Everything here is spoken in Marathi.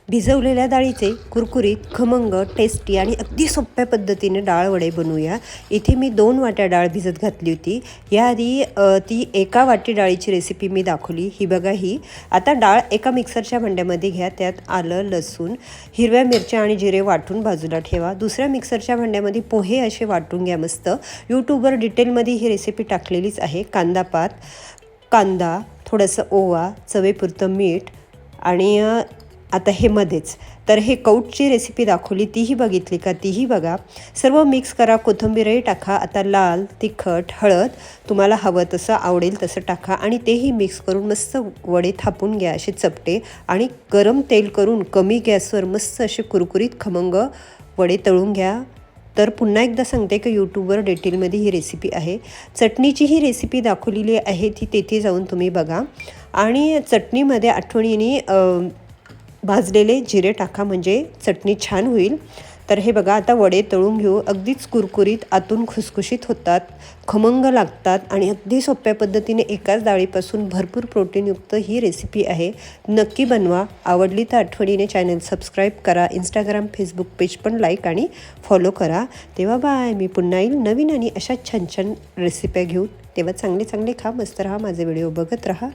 भिजवलेल्या डाळीचे कुरकुरीत, खमंग, टेस्टी आणि अगदी सोप्या पद्धतीने डाळ वडे बनवूया। इथे मी 2 वाट्या डाळ भिजत घातली होती। याआधी ती 1 वाटी डाळीची रेसिपी मी दाखवली, ही बघा ही। आता डाळ एका मिक्सरच्या भांड्यामध्ये घ्या, त्यात आलं, लसूण, हिरव्या मिरच्या आणि जिरे वाटून बाजूला ठेवा। दुसऱ्या मिक्सरच्या भांड्यामध्ये पोहे असे वाटून घ्या मस्त। यूट्यूबवर डिटेलमध्ये ही रेसिपी टाकलेलीच आहे। कांदा, थोडंसं ओवा, चवीपुरतं मीठ आणि आता हे मध्येच तर हे कौटची रेसिपी दाखवली, तीही बघितली का? तीही बघा। सर्व मिक्स करा, कोथिंबीरही टाका। आता लाल तिखट, हळद तुम्हाला हवं तसं, आवडेल तसं टाका आणि तेही मिक्स करून मस्त वडे थापून घ्या असे चपटे, आणि गरम तेल करून कमी गॅसवर मस्त असे कुरकुरीत खमंग वडे तळून घ्या। तर पुन्हा एकदा सांगते की यूट्यूबवर डिटेलमध्ये ही रेसिपी आहे। चटणीची ही रेसिपी दाखवलेली आहे, ती तेथे जाऊन तुम्ही बघा। आणि चटणीमध्ये आठवणीने भाजलेले जिरे टाका, म्हणजे चटणी छान होईल। तर हे बघा, आता वडे तळून घेऊ। अगदीच कुरकुरीत, आतून खुसखुशीत होतात, खमंग लागतात आणि अगदी सोप्या पद्धतीने एकाच डाळीपासून भरपूर प्रोटीनयुक्त ही रेसिपी आहे। नक्की बनवा। आवडली तर आठवणीने चॅनल सबस्क्राईब करा। इंस्टाग्राम, फेसबुक पेज पण लाईक आणि फॉलो करा। तेव्हा बाय, मी पुन्हा येईल नवीन आणि अशा छान छान रेसिप्या घेऊन। तेव्हा चांगले चांगले खा, मस्त राहा, माझे व्हिडिओ बघत राहा।